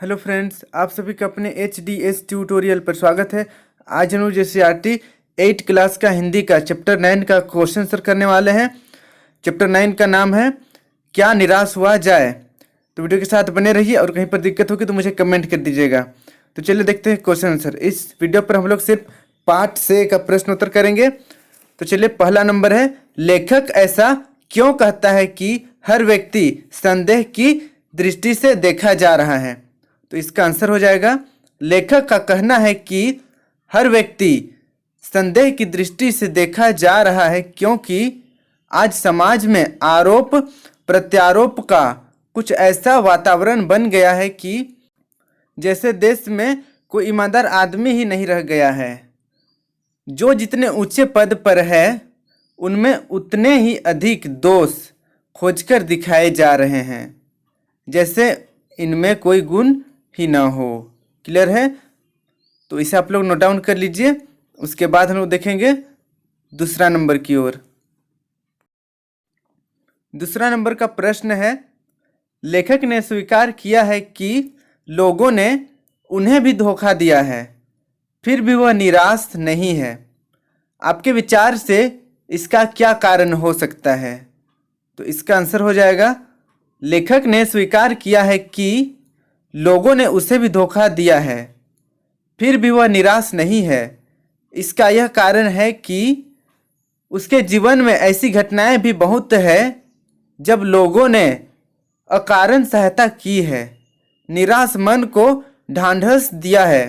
Hello friends, आप सभी का अपने HDS ट्यूटोरियल पर स्वागत है। आज हम JCRT 8 क्लास का हिंदी का चैप्टर 9 का क्वेश्चन आंसर करने वाले हैं। चैप्टर 9 का नाम है क्या निराश हुआ जाए। तो वीडियो के साथ बने रहिए और कहीं पर दिक्कत होगी तो मुझे कमेंट कर दीजिएगा। तो चलिए देखते हैं क्वेश्चन आंसर। इस वीडियो पर हम लोग सिर्फ पार्ट से का प्रश्न उत्तर करेंगे। तो चलिए, पहला नंबर है, लेखक ऐसा क्यों कहता है कि हर व्यक्ति संदेह की दृष्टि से देखा जा रहा है। तो इसका आंसर हो जाएगा, लेखक का कहना है कि हर व्यक्ति संदेह की दृष्टि से देखा जा रहा है क्योंकि आज समाज में आरोप प्रत्यारोप का कुछ ऐसा वातावरण बन गया है कि जैसे देश में कोई ईमानदार आदमी ही नहीं रह गया है। जो जितने ऊंचे पद पर है उनमें उतने ही अधिक दोष खोजकर दिखाए जा रहे हैं, जैसे इनमें कोई गुण ही ना हो। क्लियर है? तो इसे आप लोग नोट डाउन कर लीजिए। उसके बाद हम लोग देखेंगे दूसरा नंबर की ओर। दूसरा नंबर का प्रश्न है, लेखक ने स्वीकार किया है कि लोगों ने उन्हें भी धोखा दिया है, फिर भी वह निराश नहीं है। आपके विचार से इसका क्या कारण हो सकता है? तो इसका आंसर हो जाएगा, लेखक ने स्वीकार किया है कि लोगों ने उसे भी धोखा दिया है, फिर भी वह निराश नहीं है। इसका यह कारण है कि उसके जीवन में ऐसी घटनाएं भी बहुत है जब लोगों ने अकारण सहायता की है, निराश मन को ढांढस दिया है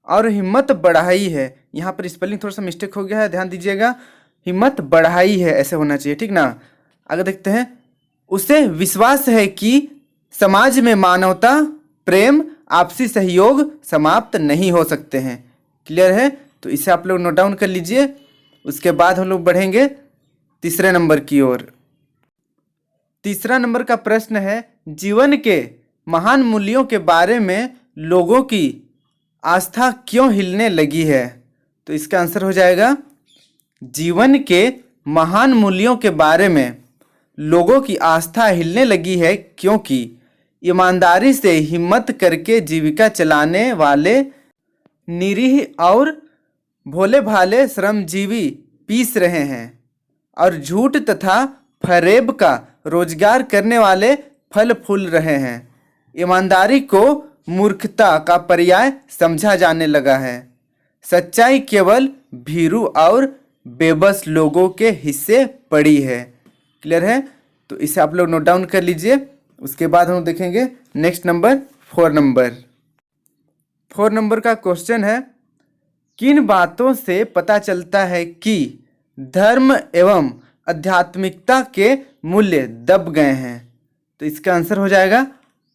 और हिम्मत बढ़ाई है। यहाँ पर स्पेलिंग थोड़ा सा मिस्टेक हो गया है, ध्यान दीजिएगा। हिम्मत बढ़ाई है ऐसे होना चाहिए, ठीक ना। आगे देखते हैं, उसे विश्वास है कि समाज में मानवता, प्रेम, आपसी सहयोग समाप्त नहीं हो सकते हैं। क्लियर है? तो इसे आप लोग नोट डाउन कर लीजिए। उसके बाद हम लोग बढ़ेंगे तीसरे नंबर की ओर। तीसरा नंबर का प्रश्न है, जीवन के महान मूल्यों के बारे में लोगों की आस्था क्यों हिलने लगी है। तो इसका आंसर हो जाएगा, जीवन के महान मूल्यों के बारे में लोगों की आस्था हिलने लगी है क्योंकि ईमानदारी से हिम्मत करके जीविका चलाने वाले निरीह और भोले भाले श्रमजीवी पीस रहे हैं और झूठ तथा फरेब का रोजगार करने वाले फल फूल रहे हैं। ईमानदारी को मूर्खता का पर्याय समझा जाने लगा है। सच्चाई केवल भीरू और बेबस लोगों के हिस्से पड़ी है। क्लियर है? तो इसे आप लोग नोट डाउन कर लीजिए। उसके बाद हम देखेंगे नेक्स्ट नंबर 4 नंबर। 4 नंबर का क्वेश्चन है, किन बातों से पता चलता है कि धर्म एवं आध्यात्मिकता के मूल्य दब गए हैं। तो इसका आंसर हो जाएगा,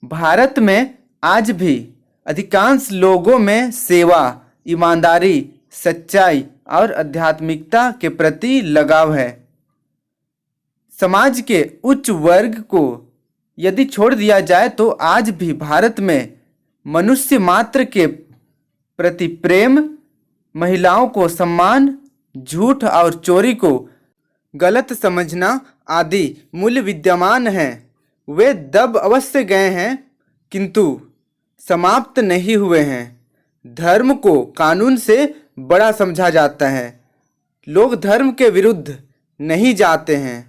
भारत में आज भी अधिकांश लोगों में सेवा, ईमानदारी, सच्चाई और आध्यात्मिकता के प्रति लगाव है। समाज के उच्च वर्ग को यदि छोड़ दिया जाए तो आज भी भारत में मनुष्य मात्र के प्रति प्रेम, महिलाओं को सम्मान, झूठ और चोरी को गलत समझना आदि मूल्य विद्यमान हैं। वे दब अवश्य गए हैं किंतु समाप्त नहीं हुए हैं। धर्म को कानून से बड़ा समझा जाता है। लोग धर्म के विरुद्ध नहीं जाते हैं,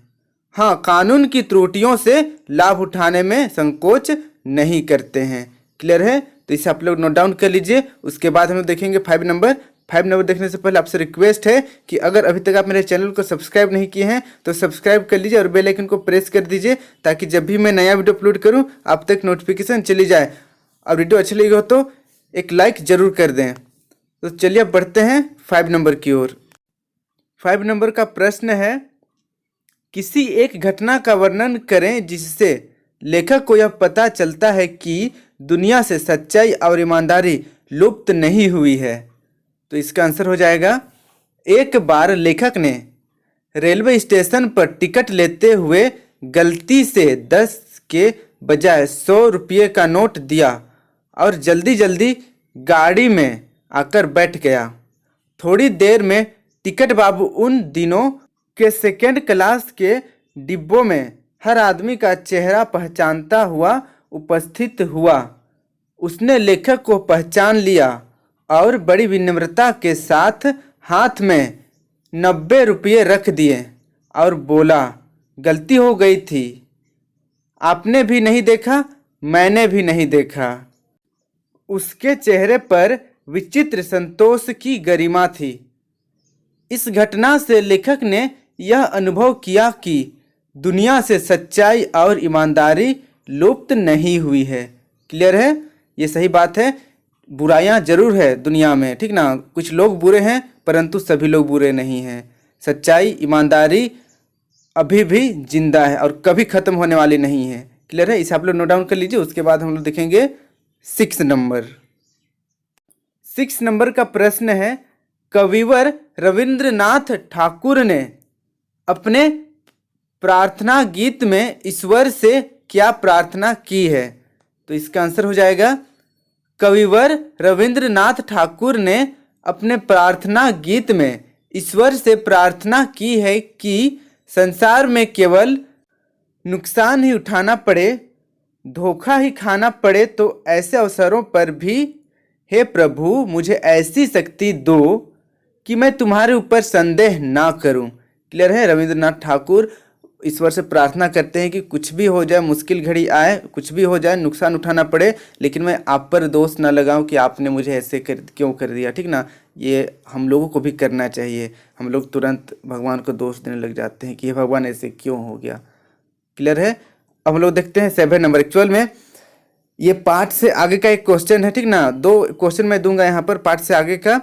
हाँ, कानून की त्रुटियों से लाभ उठाने में संकोच नहीं करते हैं। क्लियर है? तो इसे आप लोग नोट डाउन कर लीजिए। उसके बाद हम लोग देखेंगे 5 नंबर। 5 नंबर देखने से पहले आपसे रिक्वेस्ट है कि अगर अभी तक आप मेरे चैनल को सब्सक्राइब नहीं किए हैं तो सब्सक्राइब कर लीजिए और बेल आइकन को प्रेस कर दीजिए ताकि जब भी मैं नया वीडियो अपलोड करूं आप तक नोटिफिकेशन चली जाए। और वीडियो अच्छी लगी हो तो एक लाइक जरूर कर दें। तो चलिए अब बढ़ते हैं 5 नंबर की ओर। 5 नंबर का प्रश्न है, किसी एक घटना का वर्णन करें जिससे लेखक को यह पता चलता है कि दुनिया से सच्चाई और ईमानदारी लुप्त नहीं हुई है। तो इसका आंसर हो जाएगा, एक बार लेखक ने रेलवे स्टेशन पर टिकट लेते हुए गलती से 10 के बजाय 100 रुपये का नोट दिया और जल्दी जल्दी गाड़ी में आकर बैठ गया। थोड़ी देर में टिकट बाबू उन दिनों के सेकेंड क्लास के डिब्बों में हर आदमी का चेहरा पहचानता हुआ उपस्थित हुआ उसने लेखक को पहचान लिया और बड़ी विनम्रता के साथ हाथ में 90 रुपये रख दिए और बोला, गलती हो गई थी। आपने भी नहीं देखा, मैंने भी नहीं देखा। उसके चेहरे पर विचित्र संतोष की गरिमा थी। इस घटना से लेखक ने यह अनुभव किया कि दुनिया से सच्चाई और ईमानदारी लुप्त नहीं हुई है। क्लियर है? ये सही बात है। बुराइयां जरूर है दुनिया में, ठीक ना, कुछ लोग बुरे हैं परंतु सभी लोग बुरे नहीं हैं। सच्चाई, ईमानदारी अभी भी जिंदा है और कभी खत्म होने वाली नहीं है। क्लियर है? इसे आप लोग नोट डाउन कर लीजिए। उसके बाद हम लोग देखेंगे 6 नंबर। 6 नंबर का प्रश्न है, कविवर रविंद्रनाथ ठाकुर ने अपने प्रार्थना गीत में ईश्वर से क्या प्रार्थना की है? तो इसका आंसर हो जाएगा, कविवर रविंद्रनाथ ठाकुर ने अपने प्रार्थना गीत में ईश्वर से प्रार्थना की है कि संसार में केवल नुकसान ही उठाना पड़े, धोखा ही खाना पड़े तो ऐसे अवसरों पर भी हे प्रभु मुझे ऐसी शक्ति दो कि मैं तुम्हारे ऊपर संदेह ना करूं। क्लियर है? रविंद्रनाथ ठाकुर ईश्वर से प्रार्थना करते हैं कि कुछ भी हो जाए, मुश्किल घड़ी आए, कुछ भी हो जाए, नुकसान उठाना पड़े, लेकिन मैं आप पर दोष ना लगाऊं कि आपने मुझे ऐसे क्यों कर दिया। ठीक ना? ये हम लोगों को भी करना चाहिए। हम लोग तुरंत भगवान को दोष देने लग जाते हैं कि ये भगवान ऐसे क्यों हो गया। क्लियर है? अब हम लोग देखते हैं 7 नंबर। एक्चुअल में ये पार्ट से आगे का एक क्वेश्चन है, ठीक ना। 2 क्वेश्चन मैं दूंगा यहाँ पर पार्ट से आगे का,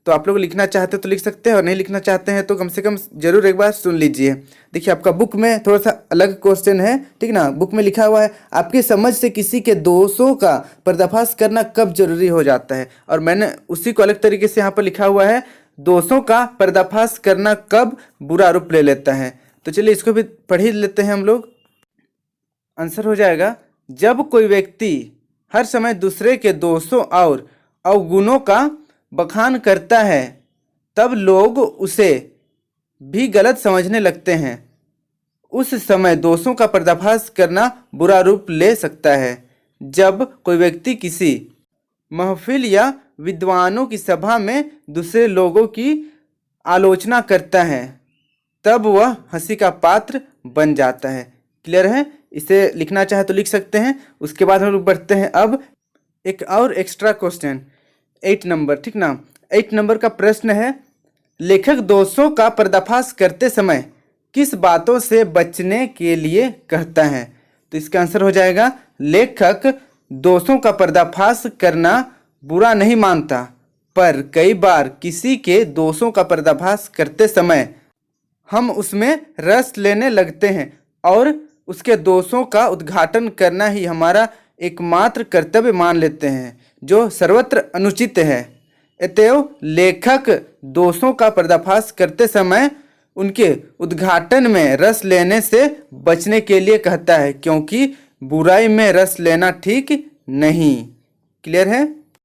तो आप लोग लिखना चाहते हो तो लिख सकते हैं और नहीं लिखना चाहते हैं तो कम से कम जरूर एक बार सुन लीजिए। देखिए आपका बुक में थोड़ा सा अलग क्वेश्चन है, ठीक ना। बुक में लिखा हुआ है, आपकी समझ से किसी के दोषों का पर्दाफाश करना कब जरूरी हो जाता है, और मैंने उसी को अलग तरीके से यहाँ पर लिखा हुआ है, दोषों का पर्दाफाश करना कब बुरा रूप ले लेता है। तो चलिए इसको भी पढ़ ही लेते हैं हम लोग। आंसर हो जाएगा, जब कोई व्यक्ति हर समय दूसरे के दोषों और अवगुणों का बखान करता है तब लोग उसे भी गलत समझने लगते हैं। उस समय दोषों का पर्दाफाश करना बुरा रूप ले सकता है। जब कोई व्यक्ति किसी महफिल या विद्वानों की सभा में दूसरे लोगों की आलोचना करता है तब वह हंसी का पात्र बन जाता है। क्लियर है? इसे लिखना चाहे तो लिख सकते हैं। उसके बाद हम लोग बढ़ते हैं अब एक और एक्स्ट्रा क्वेश्चन 8 नंबर, ठीक ना। 8 नंबर का प्रश्न है, लेखक दोषों का पर्दाफाश करते समय किस बातों से बचने के लिए कहता है? तो इसका आंसर हो जाएगा, लेखक दोषों का पर्दाफाश करना बुरा नहीं मानता, पर कई बार किसी के दोषों का पर्दाफाश करते समय हम उसमें रस लेने लगते हैं और उसके दोषों का उद्घाटन करना ही हमारा एकमात्र कर्तव्य मान लेते हैं, जो सर्वत्र अनुचित है। अतएव लेखक दोषों का पर्दाफाश करते समय उनके उद्घाटन में रस लेने से बचने के लिए कहता है, क्योंकि बुराई में रस लेना ठीक नहीं। क्लियर है?